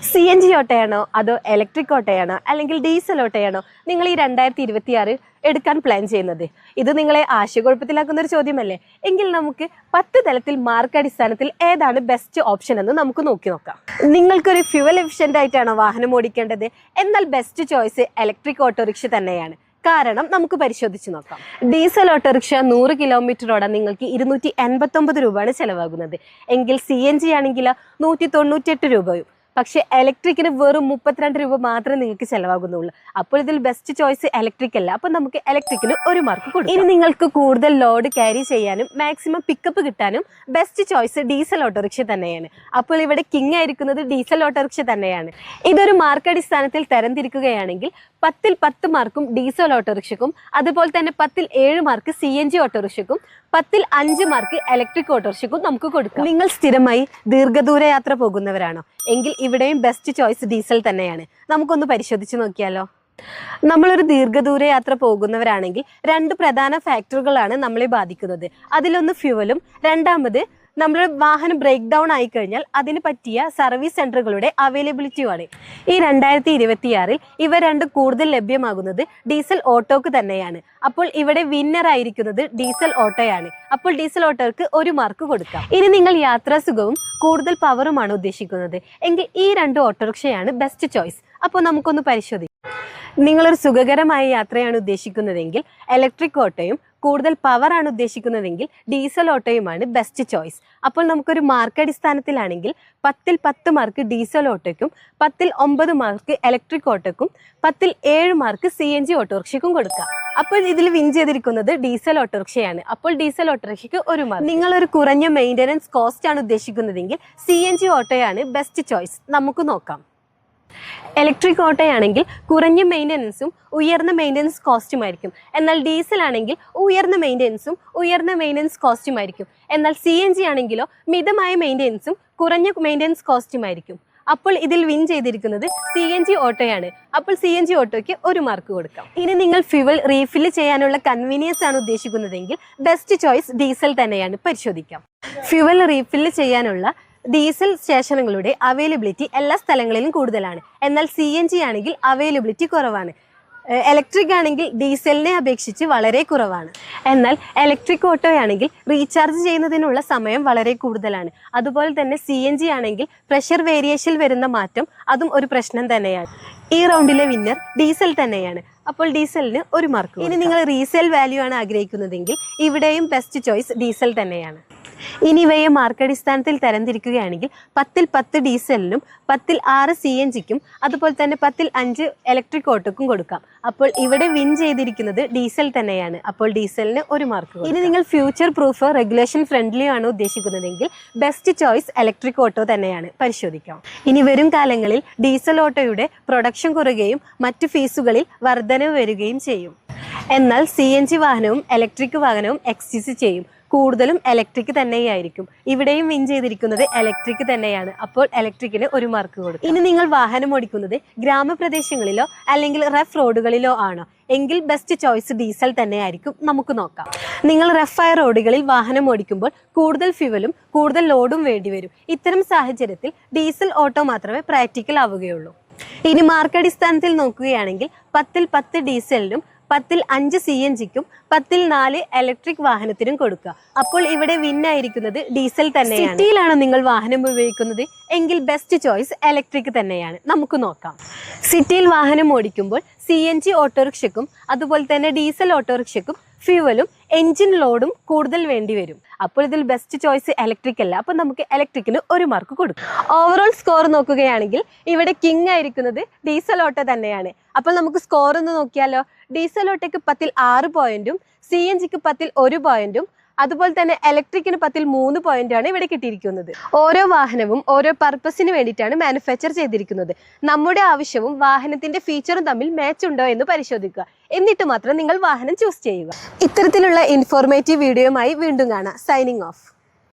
CNG ഓട്ടോയാണോ അതോ electric ഓട്ടോയാണോ അല്ലെങ്കിൽ diesel ഓട്ടോയാണോ നിങ്ങൾ ഈ 2026 എടുക്കാൻ പ്ലാൻ ചെയ്യുന്നത്? ഇത് നിങ്ങളെ ആശയക്കുഴപ്പത്തിലാക്കുന്ന ഒരു ചോദ്യമല്ലേ? എങ്കിൽ നമുക്ക് 10 തലത്തിൽ മാർക്ക് അടിസ്ഥാനത്തിൽ ഏതാണ് ബെസ്റ്റ് ഓപ്ഷൻ എന്ന് നമുക്ക് നോക്കാം. നിങ്ങൾക്കൊരു ഫ്യൂവൽ എഫിഷ്യന്റ് ആയിട്ടാണോ വാഹനം ഓടിക്കേണ്ടത്? എന്നാൽ ബെസ്റ്റ് ചോയ്സ് ഇലക്ട്രിക് ഓട്ടോറിക്ഷ തന്നെയാണ്. കാരണം നമുക്ക് പരിശോധിച്ച് നോക്കാം. ഡീസൽ ഓട്ടോറിക്ഷ 100 കിലോമീറ്റർ ഓടാൻ നിങ്ങൾക്ക് 289 രൂപയാണ് ചെലവാകുന്നത്. എങ്കിൽ CNG ആണെങ്കിൽ 198 രൂപയും. പക്ഷെ ഇലക്ട്രിക്കിന് വെറും 32 രൂപ മാത്രമേ നിങ്ങൾക്ക് ചെലവാകുന്നുള്ളൂ. അപ്പോൾ ഇതിൽ ബെസ്റ്റ് ചോയ്സ് ഇലക്ട്രിക് അല്ല. അപ്പോൾ നമുക്ക് ഇലക്ട്രിക്കിന് 1 മാർക്ക് കൊടുക്കാം. ഇനി നിങ്ങൾക്ക് കൂടുതൽ ലോഡ് ക്യാരി ചെയ്യാനും മാക്സിമം പിക്കപ്പ് കിട്ടാനും ബെസ്റ്റ് ചോയ്സ് ഡീസൽ ഓട്ടോറിക്ഷ തന്നെയാണ്. അപ്പോൾ ഇവിടെ കിങ് ആയിരിക്കുന്നത് ഡീസൽ ഓട്ടോറിക്ഷ തന്നെയാണ്. ഇതൊരു മാർക്ക് അടിസ്ഥാനത്തിൽ തരംതിരിക്കുകയാണെങ്കിൽ 10ൽ 10 മാർക്കും ഡീസൽ ഓട്ടോറിക്ഷക്കും, അതുപോലെ തന്നെ 10ൽ 7 മാർക്ക് CNG ഓട്ടോറിക്ഷക്കും, 10ൽ 5 മാർക്ക് ഇലക്ട്രിക് ഓട്ടോറിക്ഷക്കും നമുക്ക് കൊടുക്കാം. നിങ്ങൾ സ്ഥിരമായി ദീർഘദൂര യാത്ര പോകുന്നവരാണോ? എങ്കിൽ ഇവിടെയും ബെസ്റ്റ് ചോയ്സ് ഡീസൽ തന്നെയാണ്. നമുക്കൊന്ന് പരിശോധിച്ച് നോക്കിയാലോ. നമ്മളൊരു ദീർഘദൂര യാത്ര പോകുന്നവരാണെങ്കിൽ 2 പ്രധാന ഫാക്ടറുകളാണ് നമ്മളെ ബാധിക്കുന്നത്. അതിലൊന്ന് ഫ്യൂവലും, രണ്ടാമത് നമ്മുടെ വാഹനം ബ്രേക്ക് ഡൗൺ ആയി കഴിഞ്ഞാൽ അതിന് പറ്റിയ സർവീസ് സെന്ററുകളുടെ അവൈലബിലിറ്റിയുമാണ്. ഈ 2026 ഇവ രണ്ടും കൂടുതൽ ലഭ്യമാകുന്നത് ഡീസൽ ഓട്ടോക്ക് തന്നെയാണ്. അപ്പോൾ ഇവിടെ വിന്നർ ആയിരിക്കുന്നത് ഡീസൽ ഓട്ടോയാണ്. അപ്പോൾ ഡീസൽ ഓട്ടോക്ക് 1 മാർക്ക് കൊടുക്കാം. ഇനി നിങ്ങൾ യാത്രാ സുഖവും കൂടുതൽ പവറുമാണ് ഉദ്ദേശിക്കുന്നത് എങ്കിൽ ഈ 2 ഓട്ടോറിക്ഷയാണ് ബെസ്റ്റ് ചോയ്സ്. അപ്പോൾ നമുക്കൊന്ന് പരിശോധിക്കാം. നിങ്ങളൊരു സുഖകരമായ യാത്രയാണ് ഉദ്ദേശിക്കുന്നതെങ്കിൽ ഇലക്ട്രിക് ഓട്ടോയും, കൂടുതൽ പവറാണ് ഉദ്ദേശിക്കുന്നതെങ്കിൽ ഡീസൽ ഓട്ടോയുമാണ് ബെസ്റ്റ് ചോയ്സ്. അപ്പോൾ നമുക്കൊരു മാർക്ക് അടിസ്ഥാനത്തിലാണെങ്കിൽ 10ൽ 10 മാർക്ക് ഡീസൽ ഓട്ടോയ്ക്കും, 10ൽ 9 മാർക്ക് ഇലക്ട്രിക് ഓട്ടോയ്ക്കും, 10ൽ 7 മാർക്ക് CNG ഓട്ടോറിക്ഷയ്ക്കും കൊടുക്കാം. അപ്പോൾ ഇതിൽ വിൻ ചെയ്തിരിക്കുന്നത് ഡീസൽ ഓട്ടോറിക്ഷയാണ്. അപ്പോൾ ഡീസൽ ഓട്ടോറിക്ഷയ്ക്ക് 1 മാർക്ക്. നിങ്ങളൊരു കുറഞ്ഞ മെയിൻ്റനൻസ് കോസ്റ്റ് ആണ് ഉദ്ദേശിക്കുന്നതെങ്കിൽ CNG ഓട്ടോയാണ് ബെസ്റ്റ് ചോയ്സ്. നമുക്ക് നോക്കാം. ഇലക്ട്രിക് ഓട്ടോയാണെങ്കിൽ കുറഞ്ഞ മെയിൻ്റനൻസും ഉയർന്ന മെയിൻ്റനൻസ് കോസ്റ്റുമായിരിക്കും. എന്നാൽ ഡീസൽ ആണെങ്കിൽ ഉയർന്ന മെയിൻ്റനൻസ് കോസ്റ്റുമായിരിക്കും. എന്നാൽ CNG ആണെങ്കിലോ മിതമായ മെയിൻ്റനൻസും കുറഞ്ഞ മെയിൻ്റനൻസ് കോസ്റ്റുമായിരിക്കും. അപ്പോൾ ഇതിൽ വിൻ ചെയ്തിരിക്കുന്നത് CNG ഓട്ടോയാണ്. അപ്പോൾ CNG ഓട്ടോയ്ക്ക് 1 മാർക്ക് കൊടുക്കാം. ഇനി നിങ്ങൾ ഫ്യൂവൽ റീഫിൽ ചെയ്യാനുള്ള കൺവീനിയൻസ് ആണ് ഉദ്ദേശിക്കുന്നതെങ്കിൽ ബെസ്റ്റ് ചോയ്സ് ഡീസൽ തന്നെയാണ്. പരിശോധിക്കാം. ഫ്യൂവൽ റീഫിൽ ചെയ്യാനുള്ള ഡീസൽ സ്റ്റേഷനുകളുടെ അവൈലബിലിറ്റി എല്ലാ സ്ഥലങ്ങളിലും കൂടുതലാണ്. എന്നാൽ CNG ആണെങ്കിൽ അവൈലബിലിറ്റി കുറവാണ്. ഇലക്ട്രിക് ആണെങ്കിൽ ഡീസലിനെ അപേക്ഷിച്ച് വളരെ കുറവാണ്. എന്നാൽ ഇലക്ട്രിക് ഓട്ടോയാണെങ്കിൽ റീചാർജ് ചെയ്യുന്നതിനുള്ള സമയം വളരെ കൂടുതലാണ്. അതുപോലെ തന്നെ CNG ആണെങ്കിൽ പ്രഷർ വേരിയേഷനിൽ വരുന്ന മാറ്റം അതും ഒരു പ്രശ്നം തന്നെയാണ്. ഈ റൗണ്ടിലെ വിന്നർ ഡീസൽ തന്നെയാണ്. അപ്പോൾ ഡീസലിന് 1 മാർക്ക്. ഇനി നിങ്ങൾ റീസെയിൽ വാല്യൂ ആണ് ആഗ്രഹിക്കുന്നതെങ്കിൽ ഇവിടെയും ബെസ്റ്റ് ചോയ്സ് ഡീസൽ തന്നെയാണ്. ഇനി ഇവയെ മാർക്ക് അടിസ്ഥാനത്തിൽ തരംതിരിക്കുകയാണെങ്കിൽ 10ൽ 10 ഡീസലിനും, 10ൽ 6 CNGക്കും, അതുപോലെ തന്നെ 10ൽ 5 ഇലക്ട്രിക് ഓട്ടോക്കും കൊടുക്കാം. അപ്പോൾ ഇവിടെ വിൻ ചെയ്തിരിക്കുന്നത് ഡീസൽ തന്നെയാണ്. അപ്പോൾ ഡീസലിന് 1 മാർക്ക്. ഇനി നിങ്ങൾ ഫ്യൂച്ചർ പ്രൂഫ്, റെഗുലേഷൻ ഫ്രണ്ട്ലി ആണ് ഉദ്ദേശിക്കുന്നതെങ്കിൽ ബെസ്റ്റ് ചോയ്സ് ഇലക്ട്രിക് ഓട്ടോ തന്നെയാണ്. പരിശോധിക്കാം. ഇനി വരും കാലങ്ങളിൽ ഡീസൽ ഓട്ടോയുടെ പ്രൊഡക്ഷൻ കുറയുകയും മറ്റു ഫീസുകളിൽ വർധനവ് വരികയും ചെയ്യും. എന്നാൽ CNG വാഹനവും ഇലക്ട്രിക് വാഹനവും എക്സിസ്റ്റ് ചെയ്യും. കൂടുതലും ഇലക്ട്രിക് തന്നെയായിരിക്കും. ഇവിടെയും വിൻ ചെയ്തിരിക്കുന്നത് ഇലക്ട്രിക് തന്നെയാണ്. അപ്പോൾ ഇലക്ട്രിക്കിന് 1 മാർക്ക് കൊടുക്കും. ഇനി നിങ്ങൾ വാഹനം ഓടിക്കുന്നത് ഗ്രാമപ്രദേശങ്ങളിലോ അല്ലെങ്കിൽ റഫ് റോഡുകളിലോ ആണോ? എങ്കിൽ ബെസ്റ്റ് ചോയ്സ് ഡീസൽ തന്നെയായിരിക്കും. നമുക്ക് നോക്കാം. നിങ്ങൾ റഫായ റോഡുകളിൽ വാഹനം ഓടിക്കുമ്പോൾ കൂടുതൽ ഫ്യൂവലും കൂടുതൽ ലോഡും വേണ്ടിവരും. ഇത്തരം സാഹചര്യത്തിൽ ഡീസൽ ഓട്ടോ മാത്രമേ പ്രാക്ടിക്കൽ ആവുകയുള്ളൂ. ഇനി മാർക്ക് അടിസ്ഥാനത്തിൽ നോക്കുകയാണെങ്കിൽ 10ൽ 10 ഡീസലിനും, 10ൽ 5 CNGക്കും, 10ൽ 4 ഇലക്ട്രിക് വാഹനത്തിനും കൊടുക്കുക. അപ്പോൾ ഇവിടെ വിൻ ആയിരിക്കുന്നത് ഡീസൽ തന്നെയാണ്. സിറ്റിയിലാണ് നിങ്ങൾ വാഹനം ഉപയോഗിക്കുന്നത് എങ്കിൽ ബെസ്റ്റ് ചോയ്സ് ഇലക്ട്രിക് തന്നെയാണ്. നമുക്ക് നോക്കാം. സിറ്റിയിൽ വാഹനം ഓടിക്കുമ്പോൾ CNG ഓട്ടോറിക്ഷയ്ക്കും അതുപോലെ തന്നെ ഡീസൽ ഓട്ടോറിക്ഷയ്ക്കും ഫ്യൂവലും എൻജിൻ ലോഡും കൂടുതൽ വേണ്ടി വരും. അപ്പോൾ ഇതിൽ ബെസ്റ്റ് ചോയ്സ് ഇലക്ട്രിക് അല്ല. അപ്പോൾ നമുക്ക് ഇലക്ട്രിക്കിന് 1 മാർക്ക് കൊടുക്കും. ഓവറോൾ സ്കോർ നോക്കുകയാണെങ്കിൽ ഇവിടെ കിങ് ആയിരിക്കുന്നത് ഡീസൽ ഓട്ടോ തന്നെയാണ്. അപ്പോൾ നമുക്ക് സ്കോർ ഒന്ന് നോക്കിയാലോ. ഡീസൽ ഓട്ടോയ്ക്ക് 10ൽ 6 പോയിന്റും, CNGക്ക് 10ൽ 1 പോയിന്റും, അതുപോലെ തന്നെ ഇലക്ട്രിക്കിന് 10ൽ 3 പോയിന്റാണ് ഇവിടെ കിട്ടിയിരിക്കുന്നത്. ഓരോ വാഹനവും ഓരോ പർപ്പസിന് വേണ്ടിയിട്ടാണ് മാനുഫാക്ചർ ചെയ്തിരിക്കുന്നത്. നമ്മുടെ ആവശ്യവും വാഹനത്തിന്റെ ഫീച്ചറും തമ്മിൽ മാച്ച് ഉണ്ടോ എന്ന് പരിശോധിക്കുക. എന്നിട്ട് മാത്രം നിങ്ങൾ വാഹനം ചൂസ് ചെയ്യുക. ഇത്തരത്തിലുള്ള ഇൻഫോർമേറ്റീവ് വീഡിയോയുമായി വീണ്ടും കാണാം. Signing off.